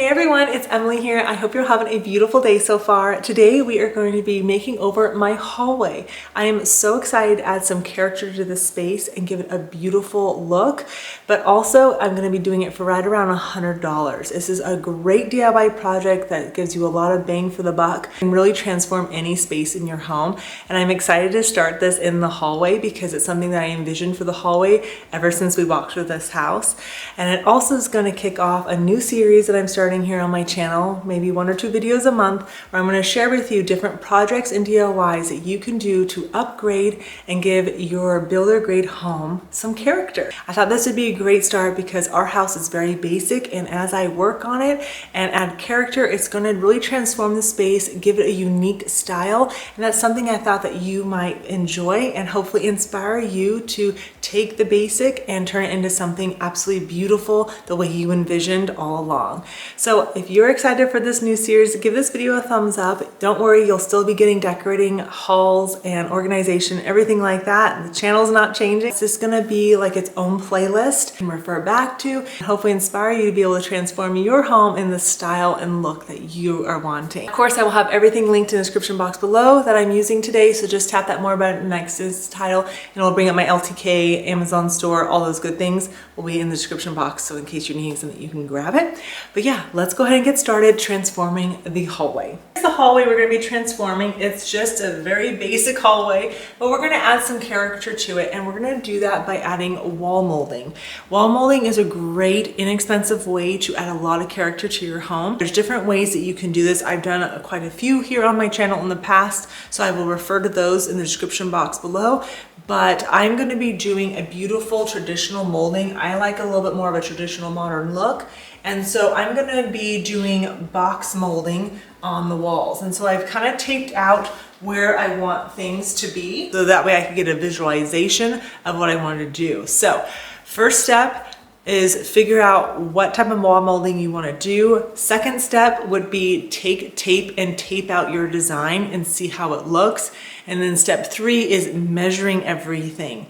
Hey everyone, it's Emily here. I hope you're having a beautiful day so far. Today we are going to be making over my hallway. I am so excited to add some character to this space and give it a beautiful look, but also I'm going to be doing it for right around $100. This is a great DIY project that gives you a lot of bang for the buck and really transform any space in your home. And I'm excited to start this in the hallway because it's something that I envisioned for the hallway ever since we walked through this house. And it also is going to kick off a new series that I'm starting here on my channel, maybe 1 or 2 videos a month, where I'm going to share with you different projects and DIYs that you can do to upgrade and give your builder grade home some character. I thought this would be a great start because our house is very basic, and as I work on it and add character, it's going to really transform the space, give it a unique style, and that's something I thought that you might enjoy and hopefully inspire you to take the basic and turn it into something absolutely beautiful the way you envisioned all along. So if you're excited for this new series, give this video a thumbs up. Don't worry, you'll still be getting decorating hauls and organization, everything like that. The channel's not changing. It's just gonna be like its own playlist and refer back to, and hopefully inspire you to be able to transform your home in the style and look that you are wanting. Of course, I will have everything linked in the description box below that I'm using today, so just tap that more about next title and it'll bring up my LTK, Amazon store, all those good things will be in the description box, so in case you're needing something you can grab it. But yeah, let's go ahead and get started transforming the hallway. Here's the hallway we're going to be transforming. It's just a very basic hallway, but we're going to add some character to it, and we're going to do that by adding wall molding. Wall molding is a great, inexpensive way to add a lot of character to your home. There's different ways that you can do this. I've done quite a few here on my channel in the past, so I will refer to those in the description box below. But I'm going to be doing a beautiful traditional molding. I like a little bit more of a traditional modern look. And so I'm going to be doing box molding on the walls. And so I've kind of taped out where I want things to be, so that way I can get a visualization of what I want to do. So first step is figure out what type of wall molding you want to do. Second step would be take tape and tape out your design and see how it looks. And then step 3 is measuring everything.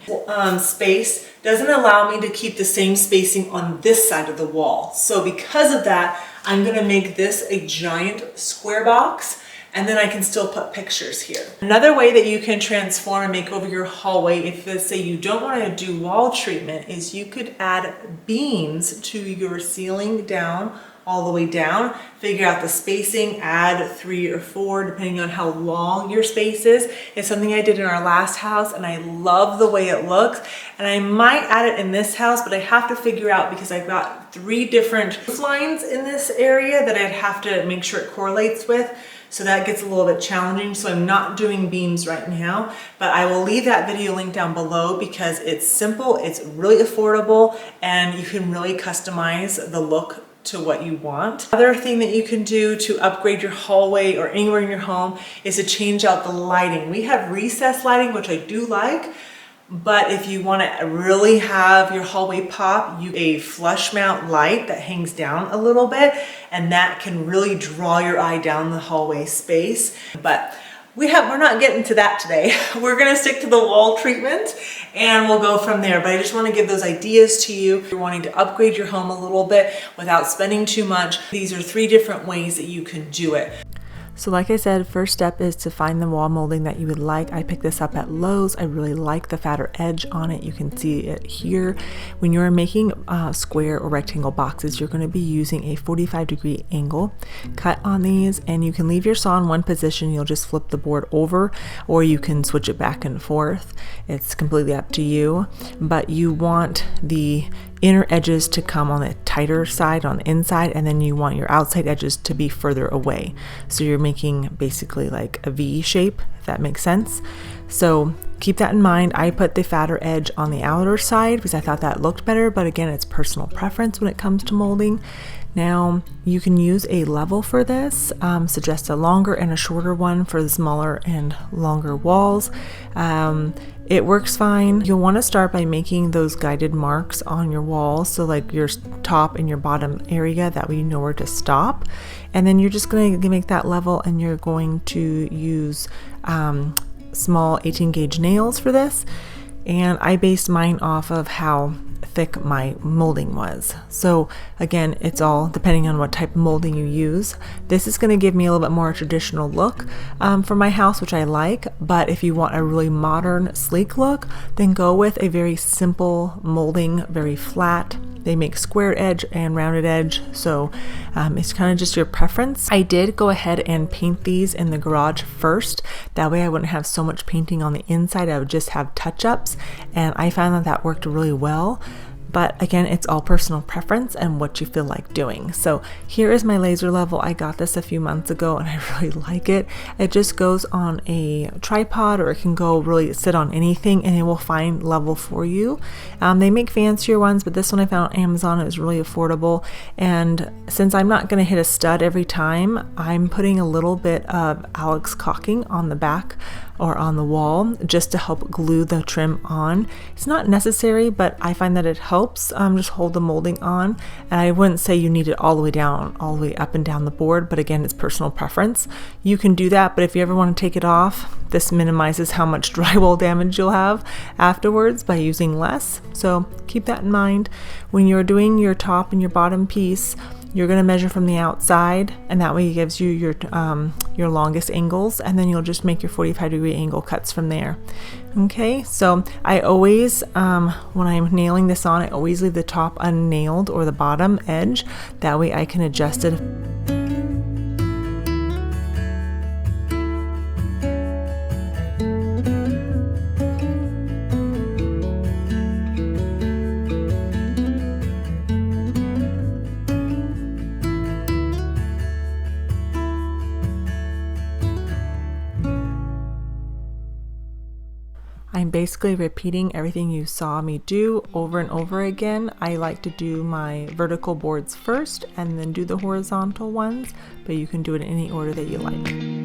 Space doesn't allow me to keep the same spacing on this side of the wall. So because of that, I'm gonna make this a giant square box, and then I can still put pictures here. Another way that you can transform and make over your hallway, if let's say you don't want to do wall treatment, is you could add beams to your ceiling down, all the way down. Figure out the spacing, add 3 or 4 depending on how long your space is. It's something I did in our last house and I love the way it looks, and I might add it in this house, but I have to figure out because I've got 3 different lines in this area that I'd have to make sure it correlates with. So that gets a little bit challenging. So I'm not doing beams right now, but I will leave that video link down below because it's simple, it's really affordable, and you can really customize the look to what you want. Other thing that you can do to upgrade your hallway or anywhere in your home is to change out the lighting. We have recessed lighting, which I do like, but if you want to really have your hallway pop, a flush mount light that hangs down a little bit, and that can really draw your eye down the hallway space. But we're not getting to that today. We're gonna stick to the wall treatment and we'll go from there. But I just want to give those ideas to you. If you're wanting to upgrade your home a little bit without spending too much, these are 3 different ways that you can do it. So like I said, first step is to find the wall molding that you would like. I picked this up at Lowe's. I really like the fatter edge on it. You can see it here. When you're making square or rectangle boxes, you're going to be using a 45-degree angle cut on these, and you can leave your saw in one position. You'll just flip the board over, or you can switch it back and forth. It's completely up to you, but you want the inner edges to come on the tighter side on the inside, and then you want your outside edges to be further away. So you're making basically like a V shape, if that makes sense. So keep that in mind. I put the fatter edge on the outer side because I thought that looked better, but again, it's personal preference when it comes to molding. Now you can use a level for this, suggest a longer and a shorter one for the smaller and longer walls. It works fine. You'll want to start by making those guided marks on your walls, so like your top and your bottom area, that way you know where to stop. And then you're just going to make that level, and you're going to use small 18 gauge nails for this. and I based mine off of how thick my molding was. So again, it's all depending on what type of molding you use. This is going to give me a little bit more traditional look for my house, which I like, but if you want a really modern, sleek look, then go with a very simple molding, very flat. They make square edge and rounded edge, so it's kind of just your preference. I did go ahead and paint these in the garage first. That way I wouldn't have so much painting on the inside. I would just have touch-ups, and I found that that worked really well. But again, it's all personal preference and what you feel like doing. So here is my laser level. I got this a few months ago and I really like it. It just goes on a tripod, or it can go really sit on anything and it will find level for you. They make fancier ones, but this one I found on Amazon. It was really affordable. And since I'm not going to hit a stud every time, I'm putting a little bit of Alex caulking on the back or on the wall just to help glue the trim on. It's not necessary, but I find that it helps just hold the molding on. And I wouldn't say you need it all the way down, all the way up and down the board, but again, it's personal preference. You can do that, but if you ever want to take it off, this minimizes how much drywall damage you'll have afterwards by using less. So keep that in mind. When you're doing your top and your bottom piece, you're going to measure from the outside, and that way it gives you your longest angles, and then you'll just make your 45-degree angle cuts from there. Okay, so I always, when I'm nailing this on, I always leave the top unnailed or the bottom edge. That way I can adjust it. I'm basically repeating everything you saw me do over and over again. I like to do my vertical boards first and then do the horizontal ones, but you can do it in any order that you like.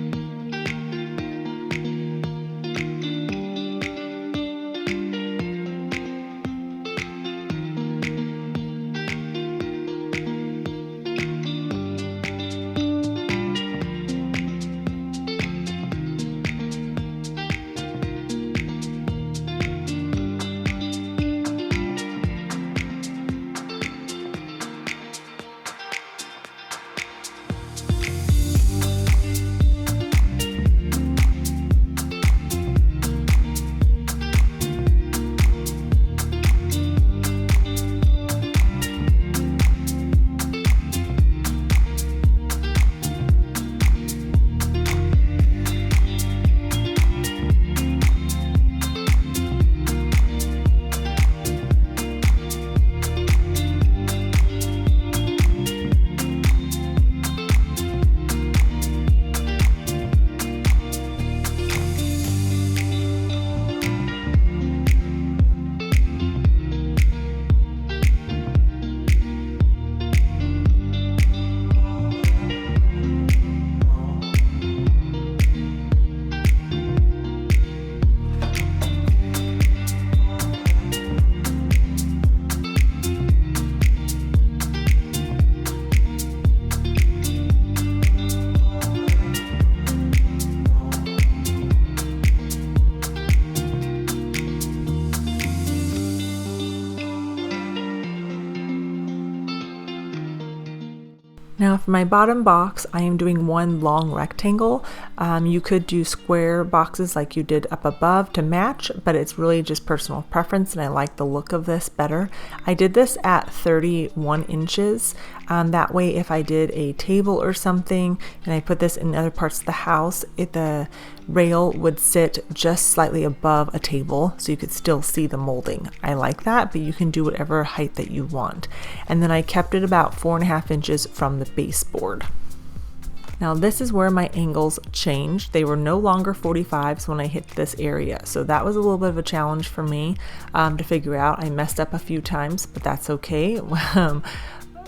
Now for my bottom box, I am doing one long rectangle. You could do square boxes like you did up above to match, but it's really just personal preference and I like the look of this better. I did this at 31 inches. That way if I did a table or something and I put this in other parts of the house, the rail would sit just slightly above a table so you could still see the molding. I like that, but you can do whatever height that you want. And then I kept it about 4.5 inches from the baseboard. Now this is where my angles changed. They were no longer 45s when I hit this area. So that was a little bit of a challenge for me to figure out. I messed up a few times, but that's okay.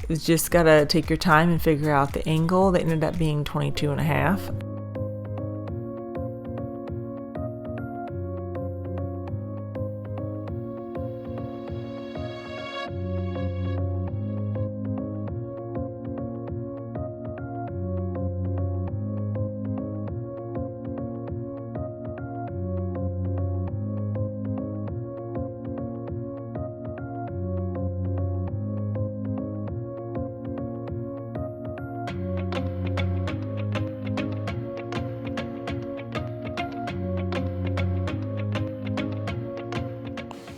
You just gotta take your time and figure out the angle. They ended up being 22.5.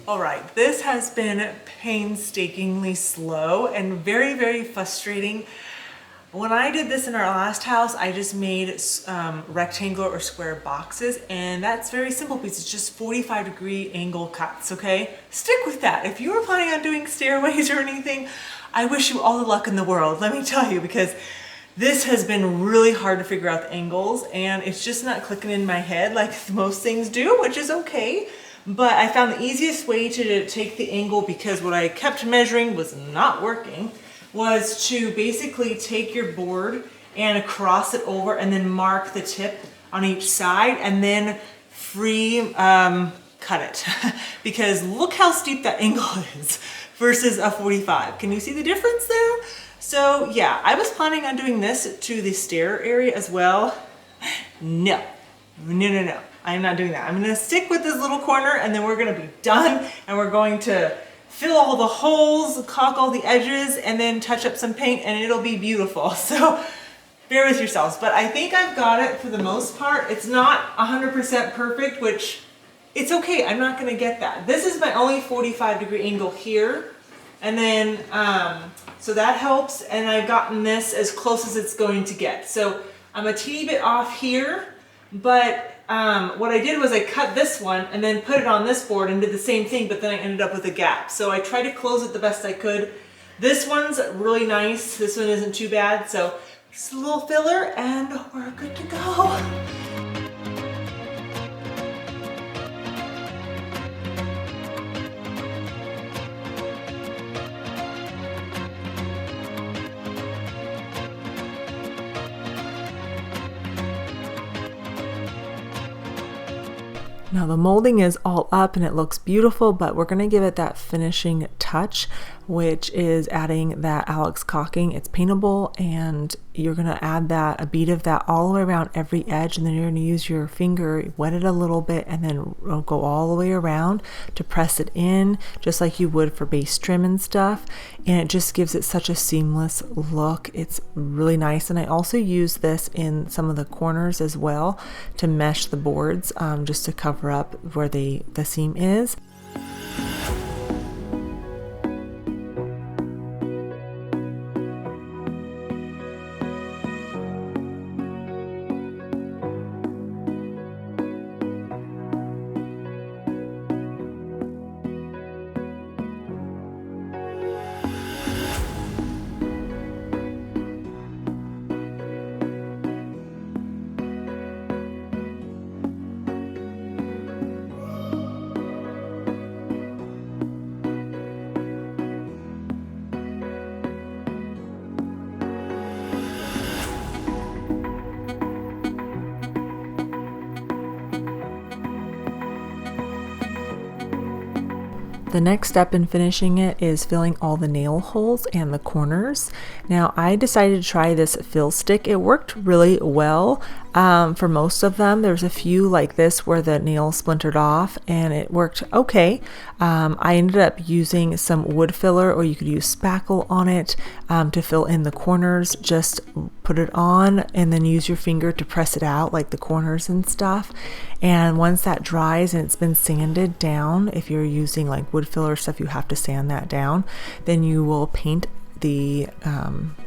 All right, this has been painstakingly slow and very, very frustrating. When I did this in our last house, I just made rectangular or square boxes, and that's very simple because it's just 45-degree angle cuts, okay? Stick with that. If you were planning on doing stairways or anything, I wish you all the luck in the world, let me tell you, because this has been really hard to figure out the angles, and it's just not clicking in my head like most things do, which is okay. But I found the easiest way to take the angle, because what I kept measuring was not working, was to basically take your board and cross it over and then mark the tip on each side and then free cut it. Because look how steep that angle is versus a 45. Can you see the difference there? So yeah, I was planning on doing this to the stair area as well. No. I'm not doing that. I'm gonna stick with this little corner, and then we're gonna be done, and we're going to fill all the holes, caulk all the edges, and then touch up some paint, and it'll be beautiful. So bear with yourselves, but I think I've got it for the most part. It's not 100% perfect, which it's okay. I'm not gonna get that. This is my only 45-degree angle here. And then, so that helps, and I've gotten this as close as it's going to get. So I'm a teeny bit off here, but what I did was I cut this one and then put it on this board and did the same thing, but then I ended up with a gap. So I tried to close it the best I could. This one's really nice. This one isn't too bad. So just a little filler and we're good to go. Now the molding is all up and it looks beautiful, but we're going to give it that finishing touch, which is adding that Alex caulking. It's paintable, and you're going to add that, a bead of that all the way around every edge, and then you're going to use your finger, wet it a little bit, and then go all the way around to press it in, just like you would for base trim and stuff. And it just gives it such a seamless look. It's really nice. And I also use this in some of the corners as well to mesh the boards, just to cover up where the seam is. The next step in finishing it is filling all the nail holes and the corners. Now I decided to try this fill stick. It worked really well for most of them. There's a few like this where the nail splintered off and it worked okay. I ended up using some wood filler, or you could use spackle on it to fill in the corners. Just put it on and then use your finger to press it out, like the corners and stuff. And once that dries and it's been sanded down, if you're using like wood filler stuff, you have to sand that down, then you will paint the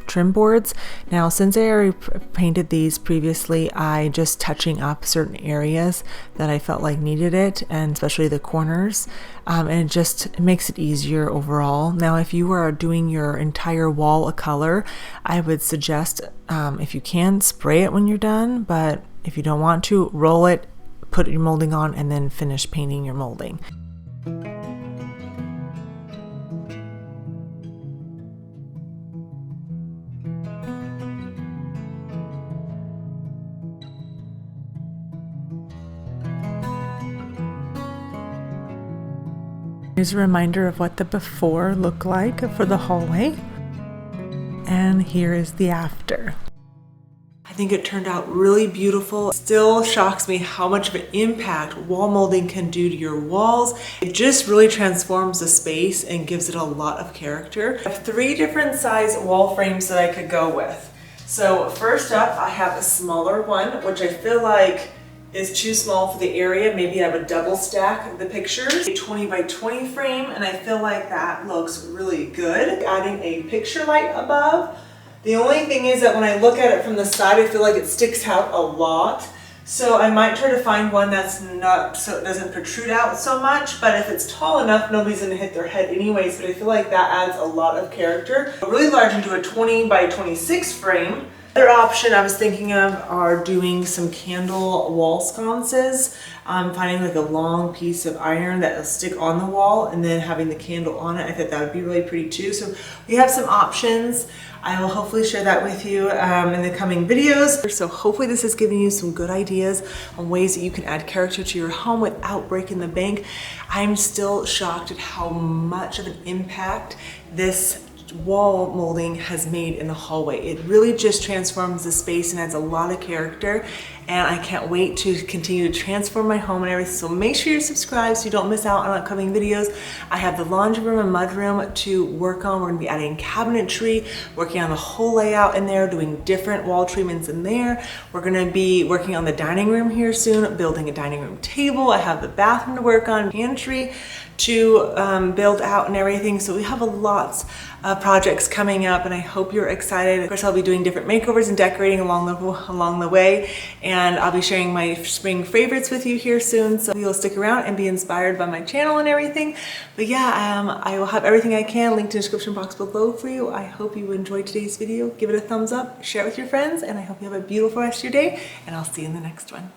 trim boards. Now, since I already painted these previously, I just touching up certain areas that I felt like needed it, and especially the corners, and it just makes it easier overall. Now, if you are doing your entire wall a color, I would suggest, if you can, spray it when you're done, but if you don't want to, roll it, put your molding on, and then finish painting your molding. Here's a reminder of what the before looked like for the hallway, and here is the after. I think it turned out really beautiful. It still shocks me how much of an impact wall molding can do to your walls. It just really transforms the space and gives it a lot of character. I have 3 different size wall frames that I could go with. So first up, I have a smaller one, which I feel like is too small for the area. Maybe I would double stack the pictures. A 20 by 20 frame, and I feel like that looks really good. Adding a picture light above. The only thing is that when I look at it from the side, I feel like it sticks out a lot. So I might try to find one that's not, so it doesn't protrude out so much, but if it's tall enough, nobody's gonna hit their head anyways, but I feel like that adds a lot of character. Really large into a 20 by 26 frame. Another option I was thinking of are doing some candle wall sconces. Finding like a long piece of iron that will stick on the wall and then having the candle on it. I thought that would be really pretty too. So we have some options. I will hopefully share that with you in the coming videos. So hopefully this is giving you some good ideas on ways that you can add character to your home without breaking the bank. I'm still shocked at how much of an impact this wall molding has made in the hallway. It really just transforms the space and adds a lot of character, and I can't wait to continue to transform my home and everything. So make sure you're subscribed so you don't miss out on upcoming videos. I have the laundry room and mudroom to work on. We're gonna be adding cabinetry, working on the whole layout in there, doing different wall treatments in there. We're gonna be working on the dining room here soon, building a dining room table. I have the bathroom to work on, pantry to build out and everything. So we have a lots of projects coming up, and I hope you're excited. Of course, I'll be doing different makeovers and decorating along the way, and I'll be sharing my spring favorites with you here soon. So you'll stick around and be inspired by my channel and everything. But yeah, I will have everything I can linked in the description box below for you. I hope you enjoyed today's video. Give it a thumbs up, share it with your friends, and I hope you have a beautiful rest of your day, and I'll see you in the next one.